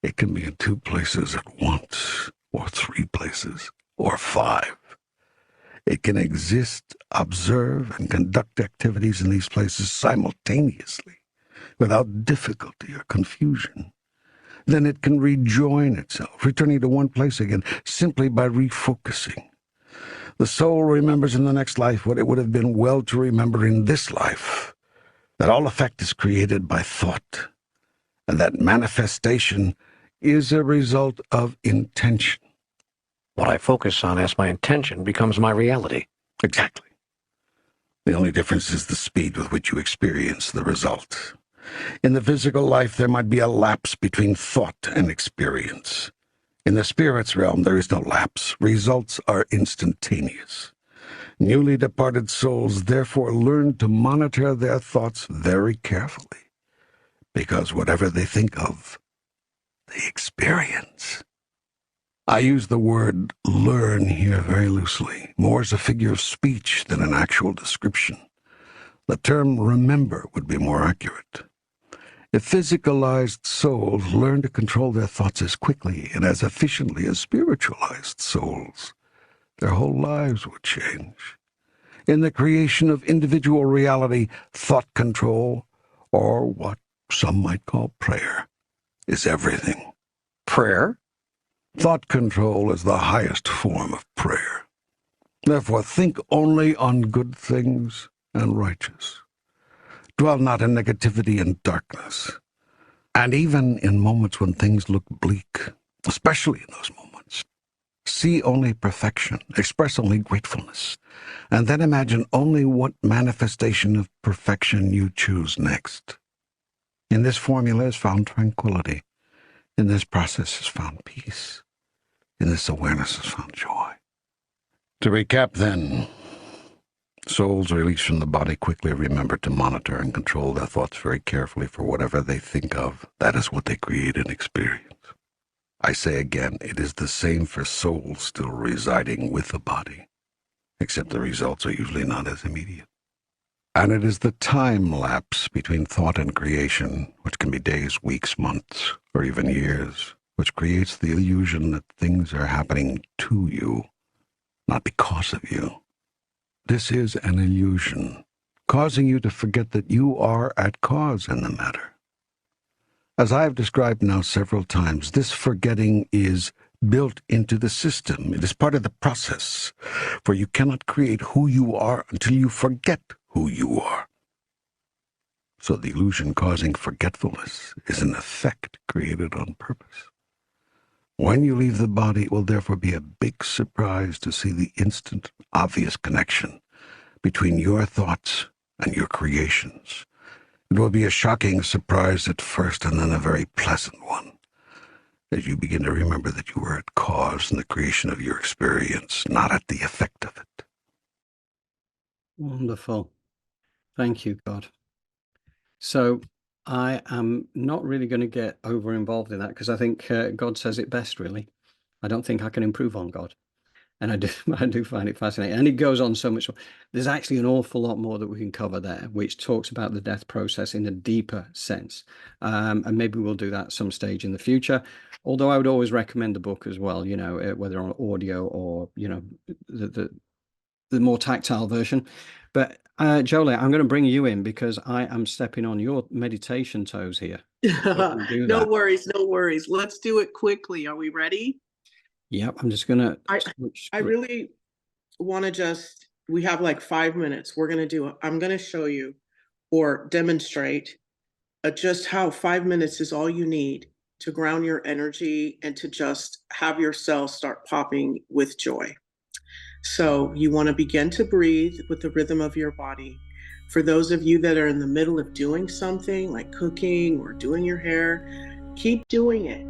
it can be in 2 places at once, or 3 places, or 5. It can exist, observe, and conduct activities in these places simultaneously, without difficulty or confusion. Then it can rejoin itself, returning to one place again, simply by refocusing. The soul remembers in the next life what it would have been well to remember in this life, that all effect is created by thought, and that manifestation is a result of intention. What I focus on as my intention becomes my reality. Exactly. The only difference is the speed with which you experience the result. In the physical life, there might be a lapse between thought and experience. In the spirit's realm, there is no lapse. Results are instantaneous. Newly departed souls therefore learn to monitor their thoughts very carefully, because whatever they think of, they experience. I use the word learn here very loosely, more as a figure of speech than an actual description. The term remember would be more accurate. If physicalized souls learn to control their thoughts as quickly and as efficiently as spiritualized souls, their whole lives would change. In the creation of individual reality, thought control, or what some might call prayer, is everything. Prayer? Thought control is the highest form of prayer. Therefore, think only on good things and righteous. Dwell not in negativity and darkness. And even in moments when things look bleak, especially in those moments, see only perfection, express only gratefulness, and then imagine only what manifestation of perfection you choose next. In this formula is found tranquility. In this process is found peace. In this awareness is found joy. To recap then, souls released from the body quickly remember to monitor and control their thoughts very carefully, for whatever they think of, that is what they create and experience. I say again, it is the same for souls still residing with the body, except the results are usually not as immediate. And it is the time lapse between thought and creation, which can be days, weeks, months, or even years, which creates the illusion that things are happening to you, not because of you. This is an illusion, causing you to forget that you are at cause in the matter. As I have described now several times, this forgetting is built into the system. It is part of the process, for you cannot create who you are until you forget who you are. So the illusion causing forgetfulness is an effect created on purpose. When you leave the body, it will therefore be a big surprise to see the instant, obvious connection between your thoughts and your creations. It will be a shocking surprise at first, and then a very pleasant one, as you begin to remember that you were at cause in the creation of your experience, not at the effect of it. Wonderful. Thank you, God. So I am not really going to get over involved in that, because I think God says it best, really. I don't think I can improve on God. And I do, I do find it fascinating. And it goes on so much. There's actually an awful lot more that we can cover there, which talks about the death process in a deeper sense. And maybe we'll do that some stage in the future. Although I would always recommend the book as well, you know, whether on audio or, you know, the more tactile version. But Jolie, I'm going to bring you in because I am stepping on your meditation toes here. Do No that. worries, no worries. Let's do it quickly. Are we ready? Yep, I'm just going to I really want to we have like 5 minutes. I'm going to show you or demonstrate just how 5 minutes is all you need to ground your energy and to just have your cells start popping with joy. So you want to begin to breathe with the rhythm of your body. For those of you that are in the middle of doing something like cooking or doing your hair, keep doing it.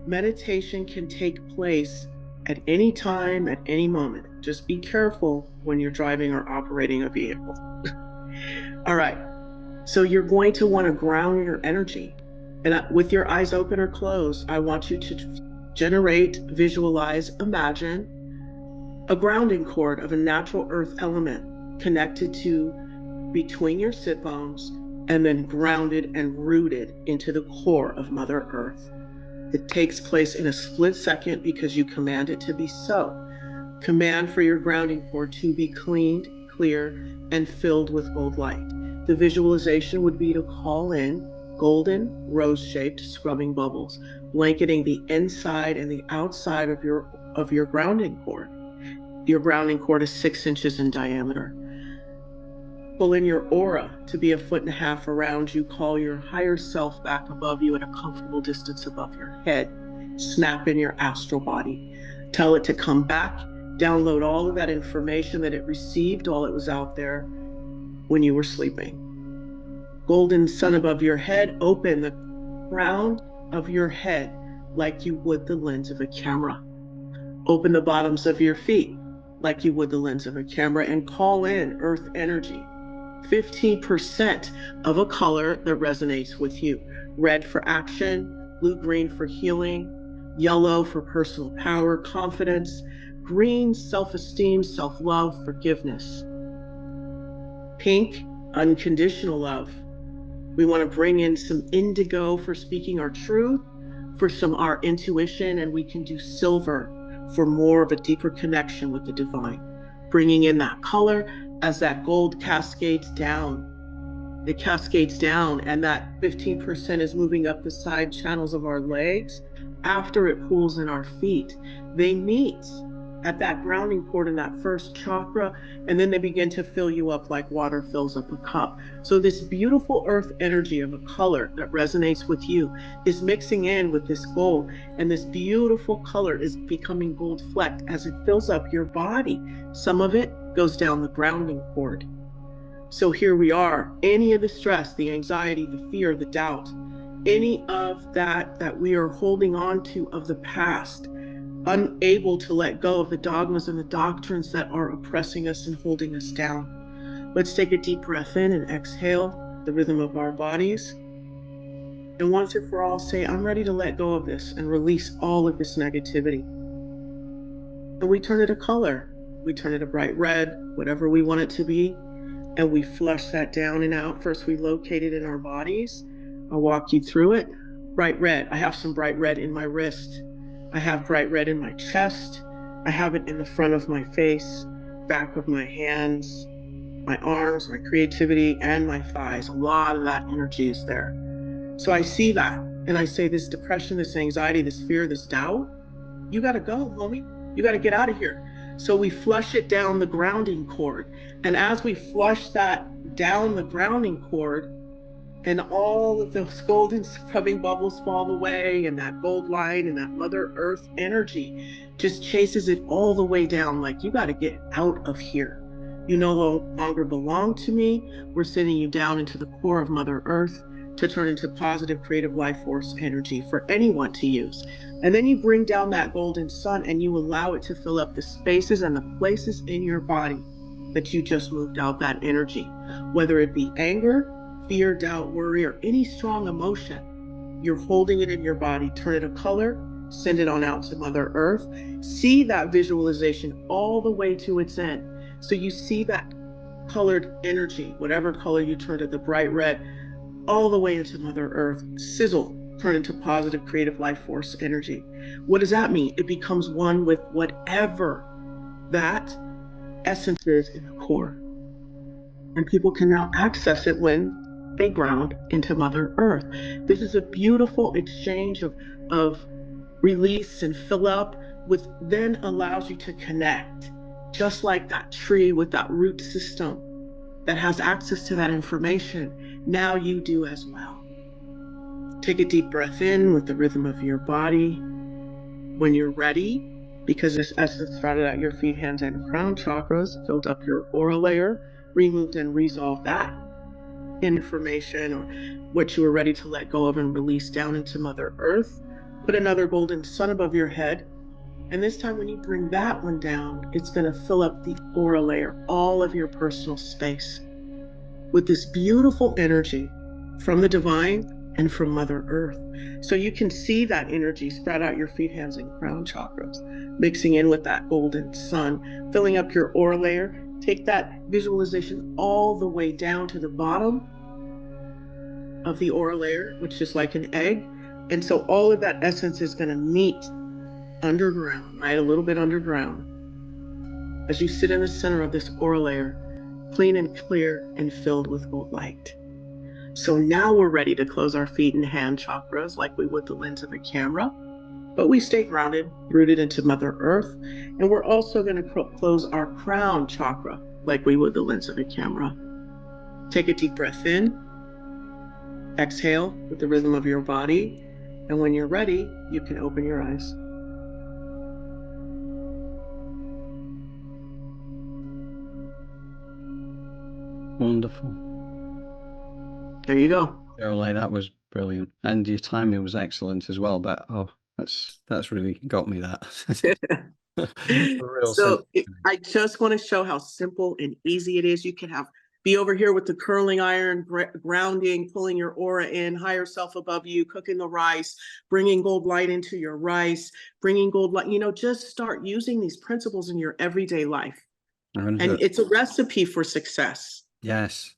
Meditation can take place at any time, at any moment. Just be careful when you're driving or operating a vehicle. All right. So you're going to want to ground your energy. And with your eyes open or closed, I want you to generate, visualize, imagine a grounding cord of a natural earth element connected to between your sit bones and then grounded and rooted into the core of Mother Earth. It takes place in a split second because you command it to be so. Command for your grounding cord to be cleaned, clear, and filled with gold light. The visualization would be to call in golden, rose-shaped scrubbing bubbles, blanketing the inside and the outside of your grounding cord. Your grounding cord is 6 inches in diameter. Pull in your aura to be 1.5 feet around you. Call your higher self back above you at a comfortable distance above your head. Snap in your astral body. Tell it to come back. Download all of that information that it received while it was out there when you were sleeping. Golden sun above your head. Open the crown of your head like you would the lens of a camera. Open the bottoms of your feet like you would the lens of a camera and call in earth energy. 15% of a color that resonates with you. Red for action, blue-green for healing, yellow for personal power, confidence, green, self-esteem, self-love, forgiveness. Pink, unconditional love. We want to bring in some indigo for speaking our truth, for some our intuition, and we can do silver for more of a deeper connection with the divine. Bringing in that color as that gold cascades down. It cascades down, and that 15% is moving up the side channels of our legs after it pulls in our feet. They meet at that grounding cord in that first chakra, and then they begin to fill you up like water fills up a cup. So this beautiful earth energy of a color that resonates with you is mixing in with this gold, and this beautiful color is becoming gold flecked as it fills up your body. Some of it goes down the grounding cord. So here we are. Any of the stress, the anxiety, the fear, the doubt, any of that we are holding on to of the past, unable to let go of the dogmas and the doctrines that are oppressing us and holding us down. Let's take a deep breath in and exhale the rhythm of our bodies. And once and for all, say, I'm ready to let go of this and release all of this negativity. And we turn it a color. We turn it a bright red, whatever we want it to be. And we flush that down and out. First, we locate it in our bodies. I'll walk you through it. Bright red. I have some bright red in my wrist. I have bright red in my chest. I have it in the front of my face, back of my hands, my arms, my creativity, and my thighs. A lot of that energy is there. So I see that. And I say, this depression, this anxiety, this fear, this doubt, you got to go, homie. You got to get out of here. So we flush it down the grounding cord. And as we flush that down the grounding cord, and all of those golden scrubbing bubbles fall away, and that gold light and that Mother Earth energy just chases it all the way down. Like, you got to get out of here. You no longer belong to me. We're sending you down into the core of Mother Earth to turn into positive creative life force energy for anyone to use. And then you bring down that golden sun and you allow it to fill up the spaces and the places in your body that you just moved out that energy, whether it be anger, fear, doubt, worry, or any strong emotion. You're holding it in your body. Turn it a color send it on out to Mother Earth. See that visualization all the way to its end. So you see that colored energy, whatever color you turned it, the bright red, all the way into Mother Earth, sizzle, turn into positive creative life force energy. What does that mean? It becomes one with whatever that essence is in the core. And people can now access it when they ground into Mother Earth. This is a beautiful exchange of release and fill up, with then allows you to connect, just like that tree with that root system that has access to that information. Now you do as well. Take a deep breath in with the rhythm of your body. When you're ready, because this essence started at your feet, hands, and crown chakras, filled up your aura layer, removed and resolved that information or what you were ready to let go of and release down into Mother Earth. Put another golden sun above your head. And this time, when you bring that one down, it's going to fill up the aura layer, all of your personal space, with this beautiful energy from the divine and from Mother Earth. So you can see that energy spread out your feet, hands, and crown chakras, mixing in with that golden sun, filling up your aura layer. Take that visualization all the way down to the bottom of the aura layer, which is like an egg. And so all of that essence is going to meet underground, right? A little bit underground. As you sit in the center of this aura layer, clean and clear and filled with gold light. So now we're ready to close our feet and hand chakras like we would the lens of a camera, but we stay grounded, rooted into Mother Earth. And we're also going to close our crown chakra like we would the lens of a camera. Take a deep breath in, exhale with the rhythm of your body. And when you're ready, you can open your eyes. Wonderful. There you go. Caroline, that was brilliant. And your timing was excellent as well. But that's really got me that. A real sense. I just want to show how simple and easy it is. You can be over here with the curling iron, grounding, pulling your aura in, higher self above you, cooking the rice, bringing gold light into your rice, bringing gold light, just start using these principles in your everyday life. And it's a recipe for success. Yes.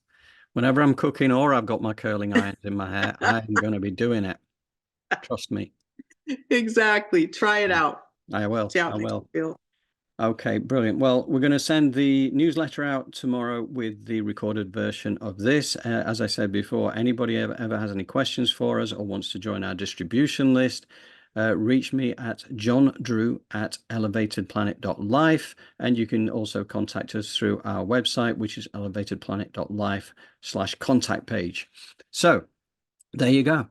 Whenever I'm cooking or I've got my curling irons in my hair, I'm going to be doing it. Trust me. Exactly. Try it out. I will. See how I will. feel. Okay, brilliant. Well, we're going to send the newsletter out tomorrow with the recorded version of this. As I said before, anybody ever has any questions for us or wants to join our distribution list, reach me at johndrew@elevatedplanet.life. And you can also contact us through our website, which is elevatedplanet.life/contact page. So there you go.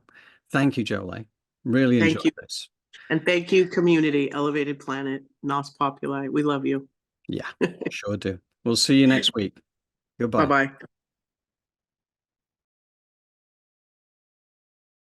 Thank you, Jolie. Really enjoyed this. And thank you, community, Elevated Planet, Nos Populi. We love you. Yeah, sure do. We'll see you next week. Goodbye. Bye-bye.